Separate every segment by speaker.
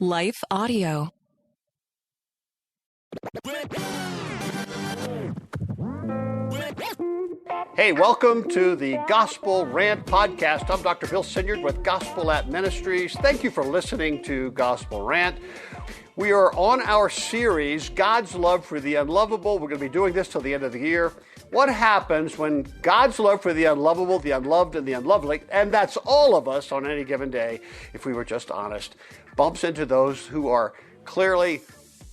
Speaker 1: Life Audio.
Speaker 2: Hey, welcome to the Gospel Rant Podcast. I'm Dr. Bill Sinyard with Gospel at Ministries. Thank you for listening to Gospel Rant. We are on our series, God's Love for the Unlovable. We're going to be doing this till the end of the year. What happens when God's love for the unlovable, the unloved, and the unlovely, and that's all of us on any given day, if we were just honest, bumps into those who are clearly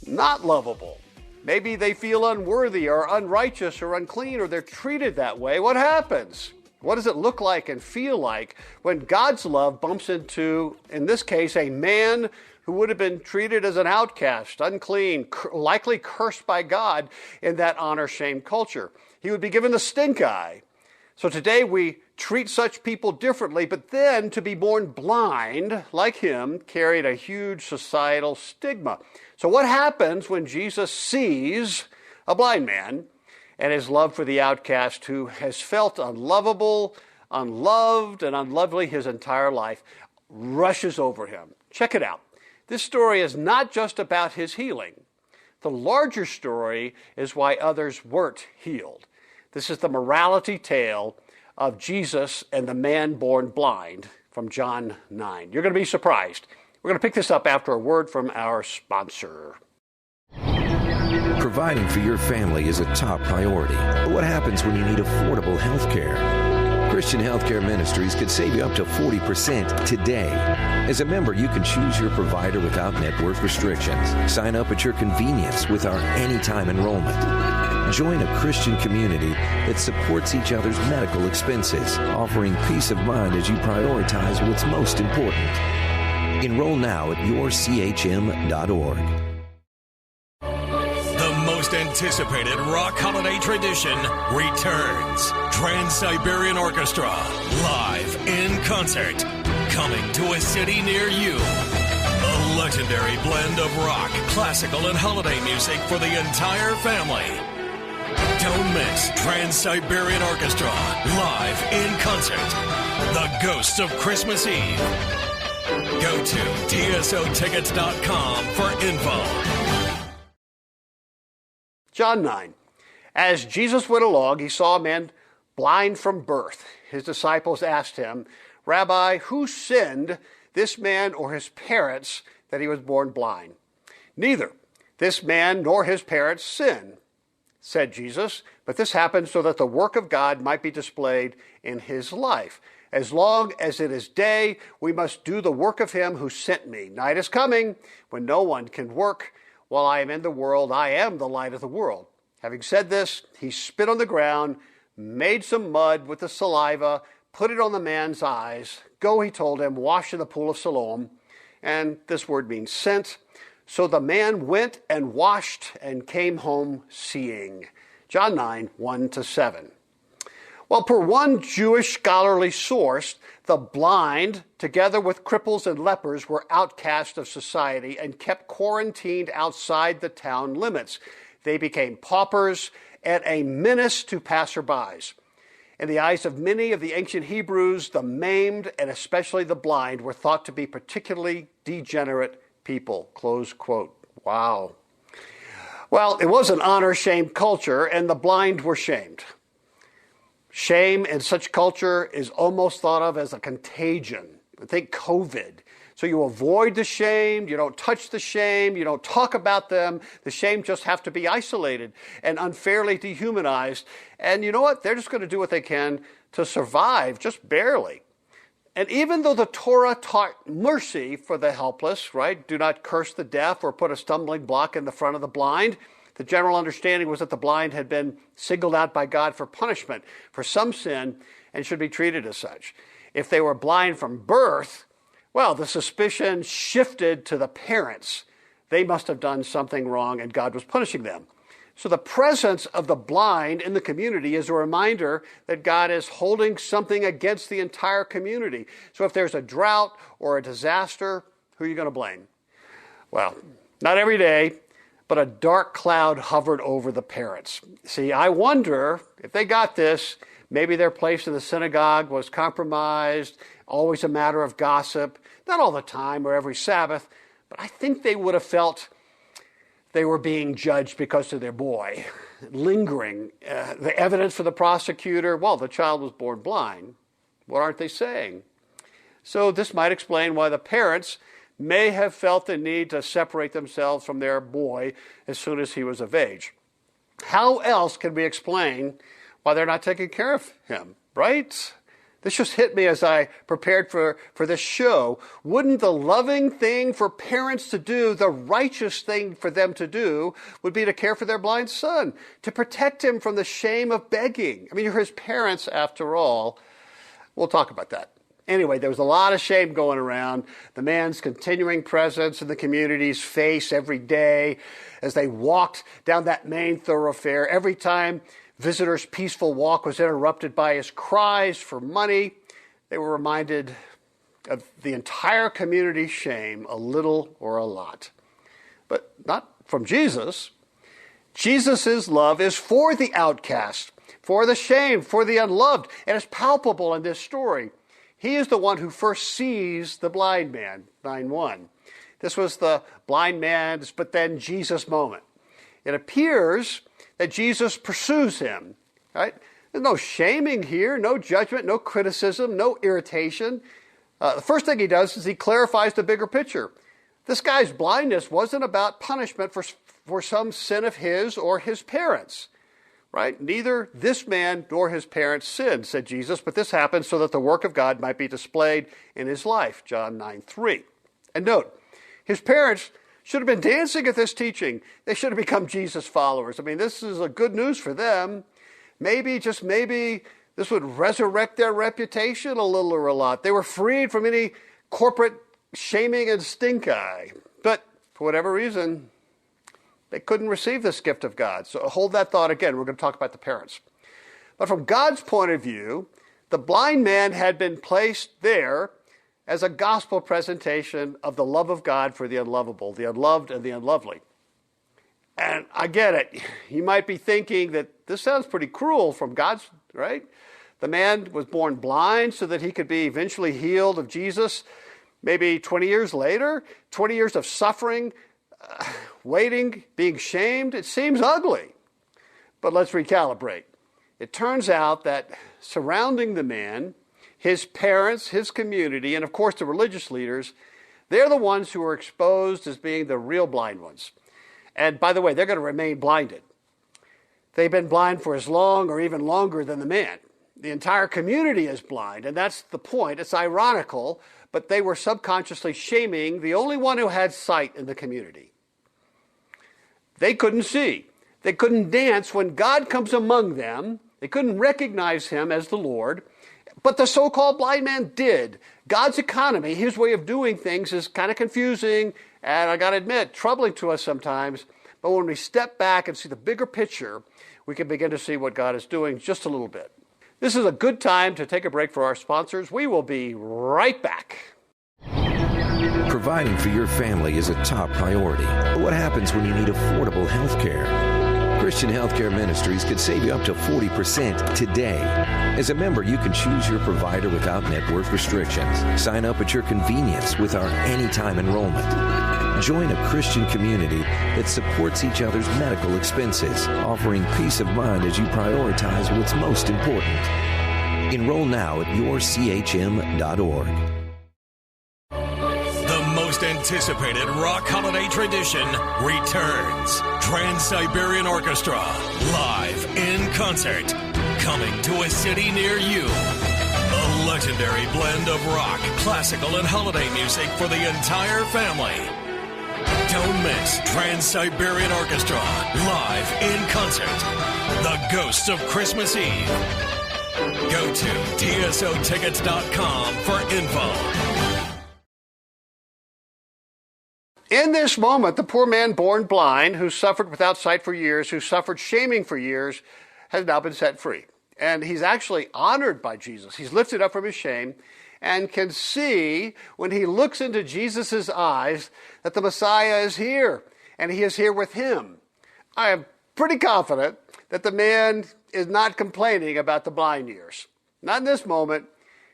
Speaker 2: not lovable? Maybe they feel unworthy or unrighteous or unclean, or they're treated that way. What happens? What does it look like and feel like when God's love bumps into, in this case, a man who would have been treated as an outcast, unclean, likely cursed by God in that honor-shame culture? He would be given the stink eye. So today we treat such people differently, but then to be born blind, like him, carried a huge societal stigma. So what happens when Jesus sees a blind man and his love for the outcast who has felt unlovable, unloved, and unlovely his entire life rushes over him? Check it out. This story is not just about his healing. The larger story is why others weren't healed. This is the morality tale of Jesus and the man born blind from John 9. You're going to be surprised. We're going to pick this up after a word from our sponsor.
Speaker 3: Providing for your family is a top priority. But what happens when you need affordable health care? Christian Healthcare Ministries could save you up to 40% today. As a member, you can choose your provider without network restrictions. Sign up at your convenience with our anytime enrollment. Join a Christian community that supports each other's medical expenses, offering peace of mind as you prioritize what's most important. Enroll now at yourchm.org.
Speaker 4: The most anticipated rock holiday tradition returns. Trans-Siberian Orchestra, live in concert, coming to a city near you. A legendary blend of rock, classical, and holiday music for the entire family. Don't miss Trans-Siberian Orchestra, live in concert. The Ghosts of Christmas Eve. Go to tsotickets.com for info.
Speaker 2: John 9. As Jesus went along, he saw a man blind from birth. His disciples asked him, "Rabbi, who sinned, this man or his parents, that he was born blind?" "Neither this man nor his parents sinned," said Jesus, "but this happened so that the work of God might be displayed in his life. As long as it is day, we must do the work of him who sent me. Night is coming when no one can work. While I am in the world, I am the light of the world." Having said this, he spit on the ground, made some mud with the saliva, put it on the man's eyes. "Go," he told him, "wash in the pool of Siloam." And this word means sent. So the man went and washed and came home seeing. John 9, 1-7. Well, per one Jewish scholarly source, the blind, together with cripples and lepers, were outcast of society and kept quarantined outside the town limits. They became paupers and a menace to passerbys. In the eyes of many of the ancient Hebrews, the maimed and especially the blind were thought to be particularly degenerate people. Close quote. Wow. Well, it was an honor-shame culture, and the blind were shamed. Shame in such culture is almost thought of as a contagion. Think COVID. So you avoid the shame, you don't touch the shame, you don't talk about them. The shame just have to be isolated and unfairly dehumanized. And you know what? They're just going to do what they can to survive, just barely. And even though the Torah taught mercy for the helpless, right? Do not curse the deaf or put a stumbling block in the front of the blind. The general understanding was that the blind had been singled out by God for punishment for some sin and should be treated as such. If they were blind from birth, well, the suspicion shifted to the parents. They must have done something wrong and God was punishing them. So the presence of the blind in the community is a reminder that God is holding something against the entire community. So if there's a drought or a disaster, who are you going to blame? Well, not every day, but a dark cloud hovered over the parents. See, I wonder if they got this, maybe their place in the synagogue was compromised, always a matter of gossip, not all the time or every Sabbath, But I think they would have felt they were being judged because of their boy. Lingering. The evidence for the prosecutor, well, the child was born blind. What aren't they saying? So this might explain why the parents may have felt the need to separate themselves from their boy as soon as he was of age. How else can we explain why they're not taking care of him, right? This just hit me as I prepared for this show. Wouldn't the loving thing for parents to do, the righteous thing for them to do, would be to care for their blind son, to protect him from the shame of begging? I mean, you're his parents after all. We'll talk about that. Anyway, there was a lot of shame going around. The man's continuing presence in the community's face every day as they walked down that main thoroughfare. Every time visitors' peaceful walk was interrupted by his cries for money, they were reminded of the entire community's shame, a little or a lot. But not from Jesus. Jesus' love is for the outcast, for the shamed, for the unloved, and it's palpable in this story. He is the one who first sees the blind man, 9:1. This was the blind man's, but then Jesus moment. It appears that Jesus pursues him, right? There's no shaming here, no judgment, no criticism, no irritation. The first thing he does is he clarifies the bigger picture. This guy's blindness wasn't about punishment for some sin of his or his parents. Right? Neither this man nor his parents sinned, said Jesus, but this happened so that the work of God might be displayed in his life, John 9:3. And note, his parents should have been dancing at this teaching. They should have become Jesus followers. I mean, this is a good news for them. Maybe, just maybe, this would resurrect their reputation a little or a lot. They were freed from any corporate shaming and stink eye. But for whatever reason, they couldn't receive this gift of God. So hold that thought again. We're going to talk about the parents. But from God's point of view, the blind man had been placed there as a gospel presentation of the love of God for the unlovable, the unloved and the unlovely. And I get it. You might be thinking that this sounds pretty cruel from God's, right? The man was born blind so that he could be eventually healed of Jesus. Maybe 20 years later, 20 years of suffering, waiting, being shamed. It seems ugly. But let's recalibrate. It turns out that surrounding the man, his parents, his community, and of course the religious leaders, they're the ones who are exposed as being the real blind ones. And by the way, they're going to remain blinded. They've been blind for as long or even longer than the man. The entire community is blind, and that's the point. It's ironical, but they were subconsciously shaming the only one who had sight in the community. They couldn't see. They couldn't dance when God comes among them. They couldn't recognize him as the Lord. But the so-called blind man did. God's economy, his way of doing things, is kind of confusing and, I got to admit, troubling to us sometimes. But when we step back and see the bigger picture, we can begin to see what God is doing just a little bit. This is a good time to take a break for our sponsors. We will be right back.
Speaker 3: Providing for your family is a top priority. But what happens when you need affordable health care? Christian Healthcare Ministries could save you up to 40% today. As a member, you can choose your provider without network restrictions. Sign up at your convenience with our anytime enrollment. Join a Christian community that supports each other's medical expenses, offering peace of mind as you prioritize what's most important. Enroll now at yourchm.org.
Speaker 4: Anticipated rock holiday tradition returns. Trans-Siberian Orchestra, live in concert, coming to a city near you. A legendary blend of rock, classical, and holiday music for the entire family. Don't miss Trans-Siberian Orchestra, live in concert. The Ghosts of Christmas Eve. Go to tsotickets.com for info.
Speaker 2: In this moment, the poor man born blind, who suffered without sight for years, who suffered shaming for years, has now been set free. And he's actually honored by Jesus. He's lifted up from his shame and can see, when he looks into Jesus' eyes, that the Messiah is here, and he is here with him. I am pretty confident that the man is not complaining about the blind years. Not in this moment.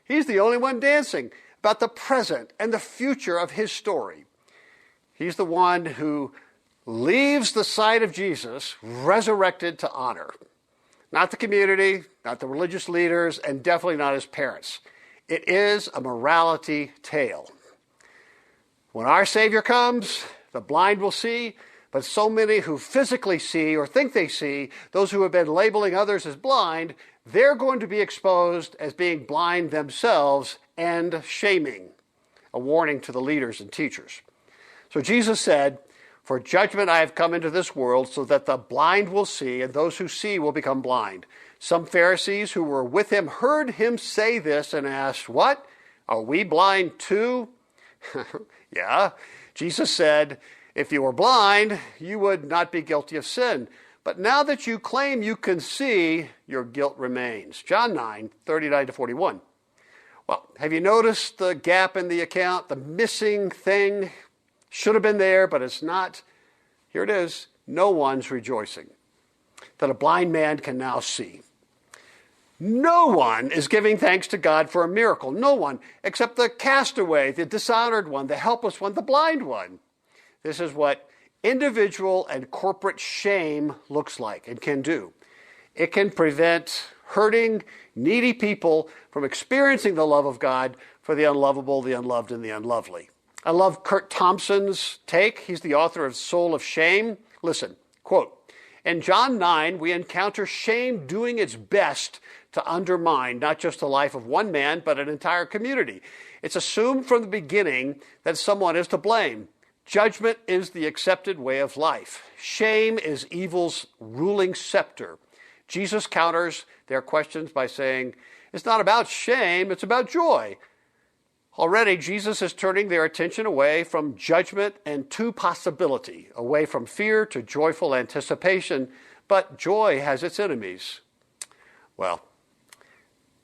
Speaker 2: He's the only one dancing about the present and the future of his story. He's the one who leaves the side of Jesus resurrected to honor. Not the community, not the religious leaders, and definitely not his parents. It is a morality tale. When our Savior comes, the blind will see, but so many who physically see or think they see, those who have been labeling others as blind, they're going to be exposed as being blind themselves and shaming. A warning to the leaders and teachers. So Jesus said, "For judgment I have come into this world, so that the blind will see, and those who see will become blind." Some Pharisees who were with him heard him say this and asked, "What? Are we blind too?" Yeah. Jesus said, "If you were blind, you would not be guilty of sin. But now that you claim you can see, your guilt remains." John 9:39-41. Well, have you noticed the gap in the account? The missing thing should have been there, but it's not. Here it is. No one's rejoicing that a blind man can now see. No one is giving thanks to God for a miracle. No one, except the castaway, the dishonored one, the helpless one, the blind one. This is what individual and corporate shame looks like and can do. It can prevent hurting, needy people from experiencing the love of God for the unlovable, the unloved, and the unlovely. I love Kurt Thompson's take. He's the author of Soul of Shame. Listen, quote, "In John 9, we encounter shame doing its best to undermine not just the life of one man, but an entire community. It's assumed from the beginning that someone is to blame. Judgment is the accepted way of life. Shame is evil's ruling scepter." Jesus counters their questions by saying, it's not about shame, it's about joy. Already, Jesus is turning their attention away from judgment and to possibility, away from fear to joyful anticipation, but joy has its enemies. Well,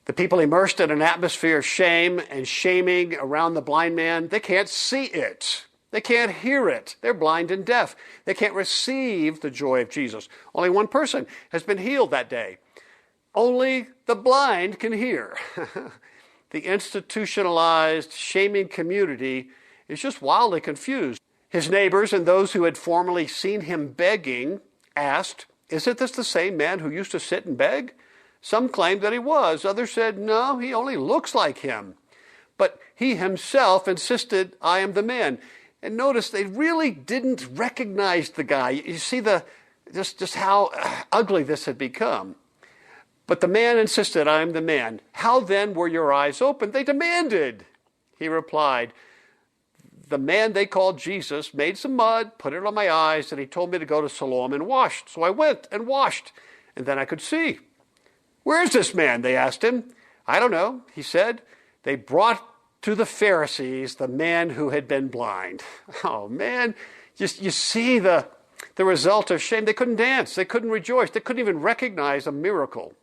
Speaker 2: the people immersed in an atmosphere of shame and shaming around the blind man, they can't see it. They can't hear it. They're blind and deaf. They can't receive the joy of Jesus. Only one person has been healed that day. Only the blind can hear. The institutionalized, shaming community is just wildly confused. His neighbors and those who had formerly seen him begging asked, "Isn't this the same man who used to sit and beg?" Some claimed that he was. Others said, "No, he only looks like him." But he himself insisted, "I am the man." And notice they really didn't recognize the guy. You see just how ugly this had become. But the man insisted, "I am the man." "How then were your eyes opened?" they demanded. He replied, "The man they called Jesus made some mud, put it on my eyes, and he told me to go to Siloam and wash. So I went and washed, and then I could see." "Where is this man?" they asked him. "I don't know," he said. They brought to the Pharisees the man who had been blind. Oh man, you see the result of shame. They couldn't dance, they couldn't rejoice, they couldn't even recognize a miracle.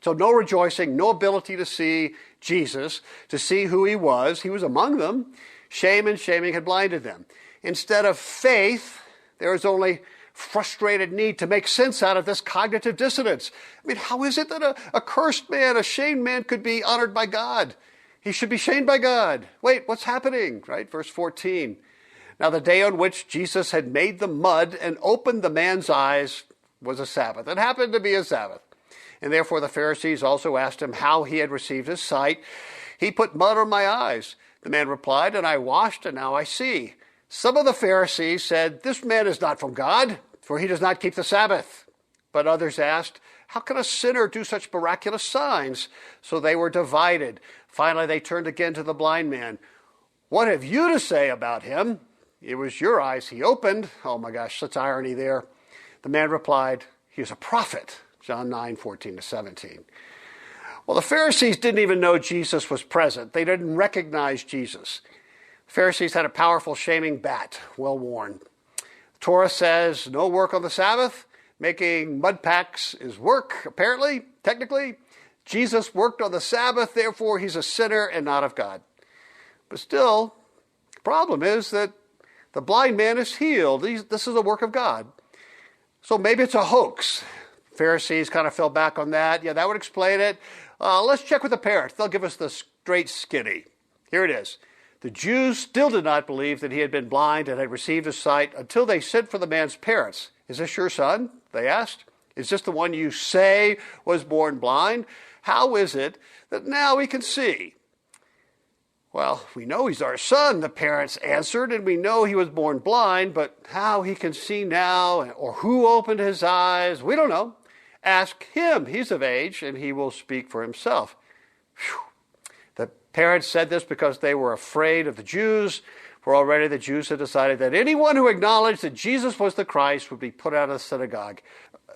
Speaker 2: So no rejoicing, no ability to see Jesus, to see who he was. He was among them. Shame and shaming had blinded them. Instead of faith, there was only frustrated need to make sense out of this cognitive dissonance. I mean, how is it that a cursed man, a shamed man could be honored by God? He should be shamed by God. Wait, what's happening? Right? Verse 14. Now the day on which Jesus had made the mud and opened the man's eyes was a Sabbath. It happened to be a Sabbath. And therefore the Pharisees also asked him how he had received his sight. "He put mud on my eyes," the man replied, "and I washed, and now I see." Some of the Pharisees said, "This man is not from God, for he does not keep the Sabbath." But others asked, "How can a sinner do such miraculous signs?" So they were divided. Finally, they turned again to the blind man. "What have you to say about him? It was your eyes he opened." Oh my gosh, such irony there. The man replied, "He is a prophet." John 9:14-17. Well, the Pharisees didn't even know Jesus was present. They didn't recognize Jesus. The Pharisees had a powerful shaming bat, well worn. Torah says no work on the Sabbath. Making mud packs is work, apparently, technically. Jesus worked on the Sabbath, therefore he's a sinner and not of God. But still, the problem is that the blind man is healed. This is a work of God. So maybe it's a hoax. Pharisees kind of fell back on that. Yeah, that would explain it. Let's check with the parents. They'll give us the straight skinny. Here it is. The Jews still did not believe that he had been blind and had received his sight until they sent for the man's parents. "Is this your son?" they asked. "Is this the one you say was born blind? How is it that now he can see?" "Well, we know he's our son," the parents answered, "and we know he was born blind, but how he can see now or who opened his eyes, we don't know. Ask him. He's of age, and he will speak for himself." Whew. The parents said this because they were afraid of the Jews, for already the Jews had decided that anyone who acknowledged that Jesus was the Christ would be put out of the synagogue.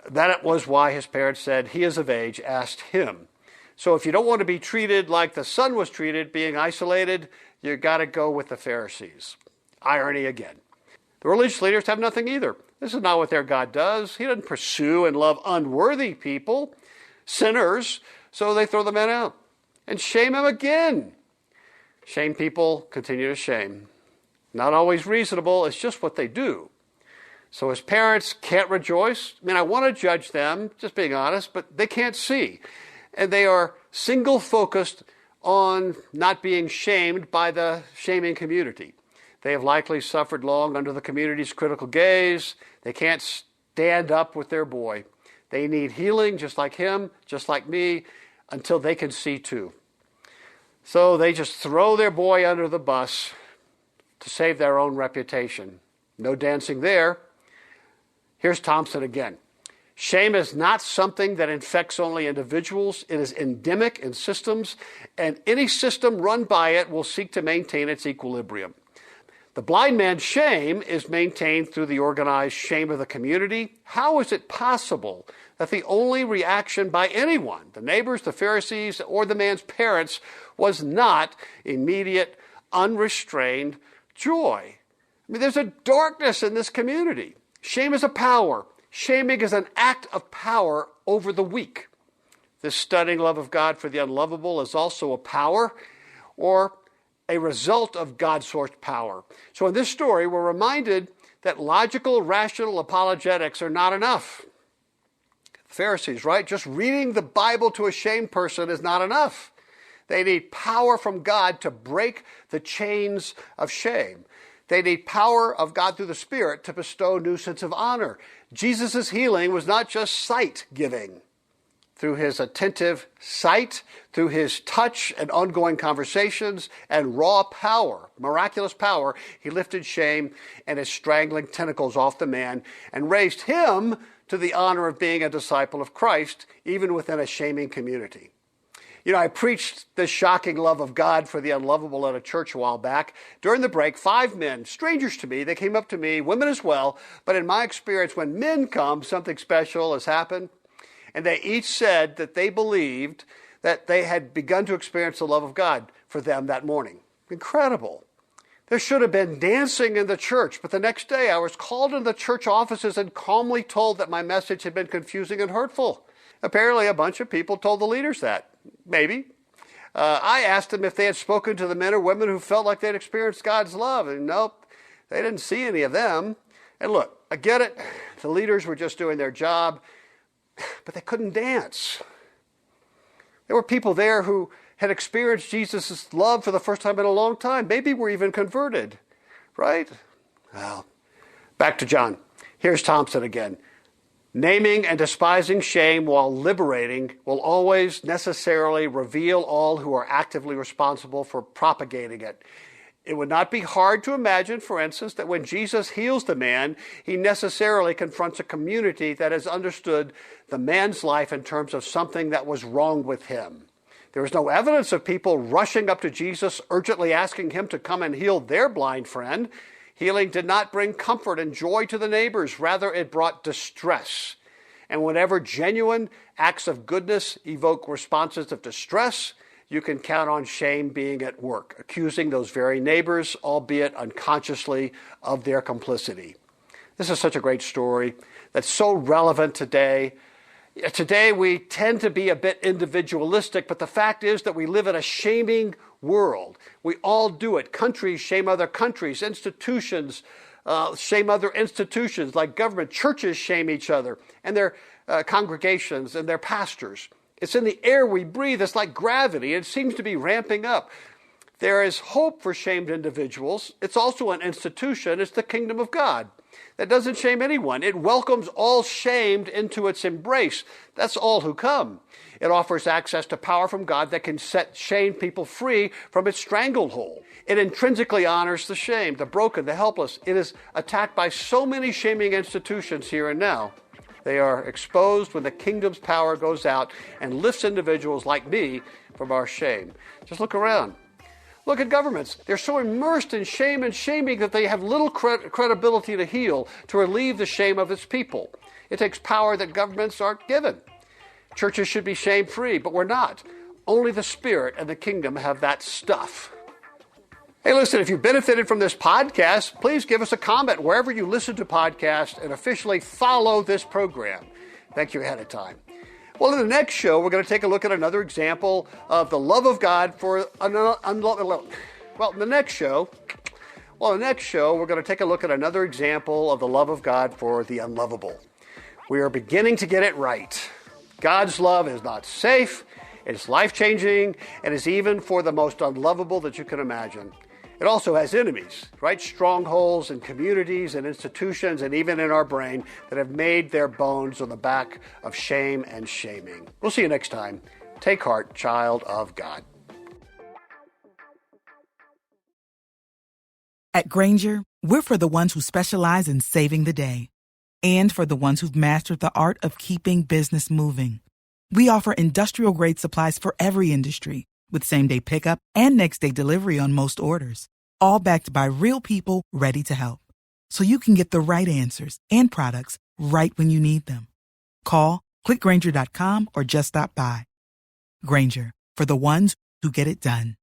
Speaker 2: That was why his parents said, "He is of age, ask him." So if you don't want to be treated like the son was treated, being isolated, you got to go with the Pharisees. Irony again. The religious leaders have nothing either. This is not what their God does. He doesn't pursue and love unworthy people, sinners, so they throw the man out and shame him again. Shame people continue to shame. Not always reasonable, it's just what they do. So his parents can't rejoice. I mean, I want to judge them, just being honest, but they can't see. And they are single-focused on not being shamed by the shaming community. They have likely suffered long under the community's critical gaze. They can't stand up with their boy. They need healing, just like him, just like me, until they can see too. So they just throw their boy under the bus to save their own reputation. No dancing there. Here's Thompson again. Shame is not something that infects only individuals. It is endemic in systems, and any system run by it will seek to maintain its equilibrium. The blind man's shame is maintained through the organized shame of the community. How is it possible that the only reaction by anyone, the neighbors, the Pharisees, or the man's parents, was not immediate, unrestrained joy? I mean, there's a darkness in this community. Shame is a power. Shaming is an act of power over the weak. This stunning love of God for the unlovable is also a power or a result of God-sourced power. So in this story, we're reminded that logical, rational apologetics are not enough. The Pharisees, right? Just reading the Bible to a shamed person is not enough. They need power from God to break the chains of shame. They need power of God through the Spirit to bestow new sense of honor. Jesus' healing was not just sight-giving. Through his attentive sight, through his touch and ongoing conversations, and raw power, miraculous power, he lifted shame and his strangling tentacles off the man and raised him to the honor of being a disciple of Christ, even within a shaming community. You know, I preached this shocking love of God for the unlovable at a church a while back. During the break, 5 men, strangers to me, they came up to me, women as well, but in my experience, when men come, something special has happened. And they each said that they believed that they had begun to experience the love of God for them that morning. Incredible. There should have been dancing in the church, but the next day I was called into the church offices and calmly told that my message had been confusing and hurtful. Apparently a bunch of people told the leaders that. Maybe. I asked them if they had spoken to the men or women who felt like they'd experienced God's love, and nope, they didn't see any of them. And look, I get it. The leaders were just doing their job, but they couldn't dance. There were people there who had experienced Jesus' love for the first time in a long time. Maybe were even converted, right? Well, back to John. Here's Thompson again. Naming and despising shame while liberating will always necessarily reveal all who are actively responsible for propagating it. It would not be hard to imagine, for instance, that when Jesus heals the man, he necessarily confronts a community that has understood the man's life in terms of something that was wrong with him. There is no evidence of people rushing up to Jesus, urgently asking him to come and heal their blind friend. Healing did not bring comfort and joy to the neighbors. Rather, it brought distress. And whenever genuine acts of goodness evoke responses of distress, you can count on shame being at work, accusing those very neighbors, albeit unconsciously, of their complicity. This is such a great story that's so relevant today. Today we tend to be a bit individualistic, but the fact is that we live in a shaming world. We all do it. Countries shame other countries. Institutions shame other institutions like government. Churches shame each other and their congregations and their pastors. It's in the air we breathe. It's like gravity. It seems to be ramping up. There is hope for shamed individuals. It's also an institution. It's the kingdom of God that doesn't shame anyone. It welcomes all shamed into its embrace. That's all who come. It offers access to power from God that can set shamed people free from its stranglehold. It intrinsically honors the shamed, the broken, the helpless. It is attacked by so many shaming institutions here and now. They are exposed when the kingdom's power goes out and lifts individuals like me from our shame. Just look around. Look at governments. They're so immersed in shame and shaming that they have little credibility to heal, to relieve the shame of its people. It takes power that governments aren't given. Churches should be shame-free, but we're not. Only the Spirit and the kingdom have that stuff. Hey, listen, if you benefited from this podcast, please give us a comment wherever you listen to podcasts and officially follow this program. Thank you ahead of time. Well, in the next show, we're going to take a look at another example of the love of God for unlovable. Well, in the next show, we're going to take a look at another example of the love of God for the unlovable. We are beginning to get it right. God's love is not safe, it's life-changing, and is even for the most unlovable that you can imagine. It also has enemies, right? Strongholds and communities and institutions and even in our brain that have made their bones on the back of shame and shaming. We'll see you next time. Take heart, child of God.
Speaker 1: At Grainger, we're for the ones who specialize in saving the day and for the ones who've mastered the art of keeping business moving. We offer industrial-grade supplies for every industry, with same-day pickup and next-day delivery on most orders, all backed by real people ready to help. So you can get the right answers and products right when you need them. Call, click Grainger.com, or just stop by. Grainger, for the ones who get it done.